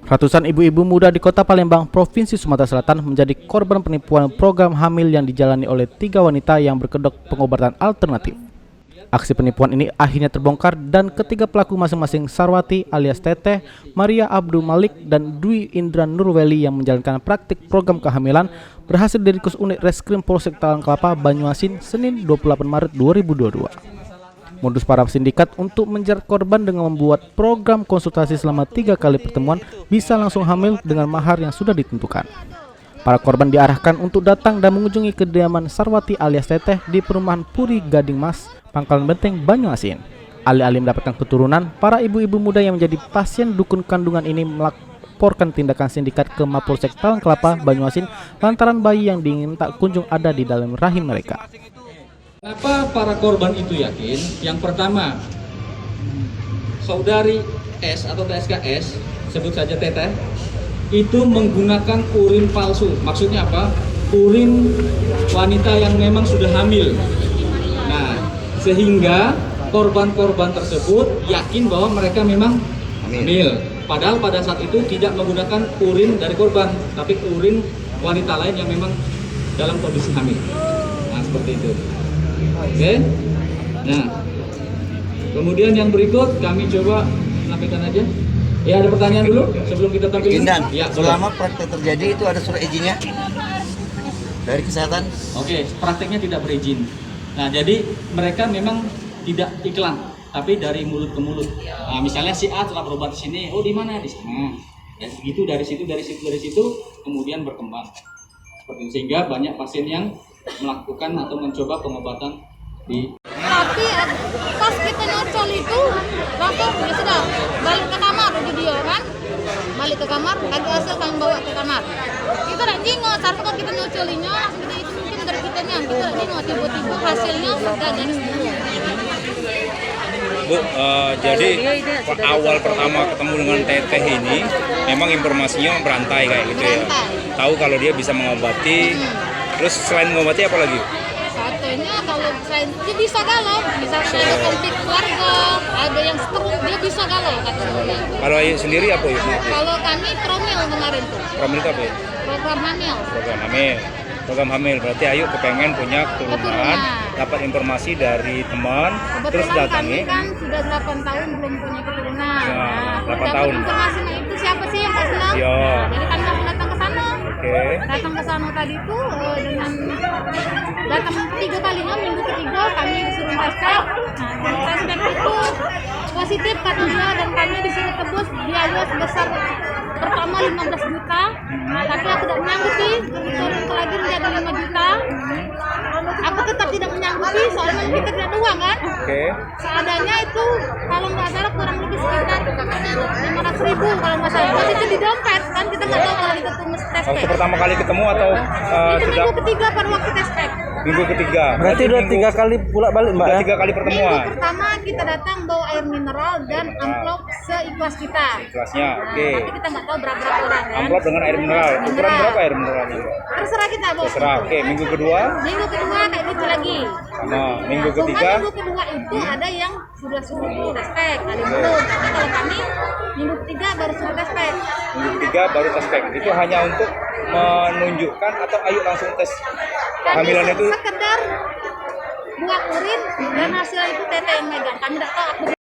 Ratusan ibu-ibu muda di Kota Palembang, Provinsi Sumatera Selatan menjadi korban penipuan program hamil yang dijalani oleh 3 wanita yang berkedok pengobatan alternatif. Aksi penipuan ini akhirnya terbongkar dan ketiga pelaku masing-masing Sarwati alias Teteh, Maria Abdul Malik, dan Dwi Indra Nurweli yang menjalankan praktik program kehamilan berhasil diringkus unit Reskrim Polsek Talang Kelapa, Banyuasin, Senin 28 Maret 2022. Modus para sindikat untuk menjerat korban dengan membuat program konsultasi selama 3 kali pertemuan bisa langsung hamil dengan mahar yang sudah ditentukan. Para korban diarahkan untuk datang dan mengunjungi kediaman Sarwati alias Teteh di perumahan Puri Gading Mas, Pangkalan Benteng, Banyuasin. Alih-alih mendapatkan keturunan, para ibu-ibu muda yang menjadi pasien dukun kandungan ini melaporkan tindakan sindikat ke Mapolsek Talang Kelapa, Banyuasin lantaran bayi yang diingin tak kunjung ada di dalam rahim mereka. Kenapa para korban itu yakin? Yang pertama, saudari S atau TSKS, sebut saja Teteh, itu menggunakan urin palsu. Maksudnya apa? Urin wanita yang memang sudah hamil. Nah, sehingga korban-korban tersebut yakin bahwa mereka memang hamil. Padahal pada saat itu tidak menggunakan urin dari korban, tapi urin wanita lain yang memang dalam kondisi hamil. Nah, seperti itu. Oke, nah kemudian yang berikut kami coba sampaikan aja. Ya, ada pertanyaan dulu sebelum kita tampilkan. Ya, selama praktek terjadi itu ada surat izinnya dari kesehatan? Oke, prakteknya tidak berizin. Nah, jadi mereka memang tidak iklan, tapi dari mulut ke mulut. Nah, misalnya si A telah berobat di sini, oh di mana? Di sana. Ya, segitu dari situ, kemudian berkembang. Seperti itu. Sehingga banyak pasien yang melakukan atau mencoba pengobatan di. Tapi pas kita nyocol itu langsung ya sudah balik ke kamar itu dia kan, balik ke kamar lagi hasil kami bawa ke kamar. Kita tidak jingok, seharusnya kan kita nyocolinya langsung kita itu mungkin dari kitanya, kita tidak jingok, tiba-tiba hasilnya sudah jadi semua. Bu, jadi awal pertama ketemu dengan Teteh ini memang informasinya berantai kayak gitu ya. Tahu kalau dia bisa mengobati. Terus selain mengobati apa lagi? Satunya kalau selain dia bisa galau, misalnya ada konflik keluarga, ada yang stroke, dia bisa galau katanya. Kalau Ayu sendiri apa ya? Kalau kami promil kemarin tuh. Promil itu apa ya? Program hamil. Program hamil. Program hamil berarti Ayu kepengen punya keturunan, dapat informasi dari teman, terus Kebetulan datangi. kami kan sudah 8 tahun belum punya keturunan. Ya, Nah, 8 dapat tahun. informasi itu siapa sih yang kasih? Iya. Jadi kami langsung datang ke sana. Oke. Datang ke sana tadi tuh dengan datang 3 kalinya, minggu ketiga kami disuruh tes swab. Nah, tes swab itu positif katanya dan kami disuruh tebus biaya sebesar pertama 15 juta. Tapi aku tidak menyanggupi, begitu lagi menjadi 5 juta. Aku tetap tidak menyanggupi soalnya kita tidak ada uang kan. Oke. Seadanya itu kalau nggak salah kurang lebih sekitar 500.000 kalau nggak salah. Masih itu di dompet kan, kita nggak tahu kalau itu tes Waktu pack. pertama kali ketemu atau Itu sudah minggu ketiga pada waktu tes pack. minggu ketiga? Berarti udah 3 kali pulang balik Mbak Udah ya? 3 kali Minggu pertemuan. pertama kita datang bawa air mineral dan amplop seikhlas kita. Kelasnya, Nah, oke. tapi kita nggak tahu berapa orang kan. Amplop dengan air mineral. Ukuran berapa air mineralnya? Terserah kita bawa. Terserah. Oke, minggu kedua Minggu kedua kayak gitu lagi. sama minggu Cuma ketiga. minggu kedua itu ada yang sudah suruh tes pack, ada yang belum. Tapi kalau kami minggu ketiga baru suruh tes pack. Minggu ketiga baru tes pack. Itu hanya untuk menunjukkan atau ayo langsung tes kehamilan itu. Sekedar buat urin dan hasil itu Teteh yang megang. Kami tidak tahu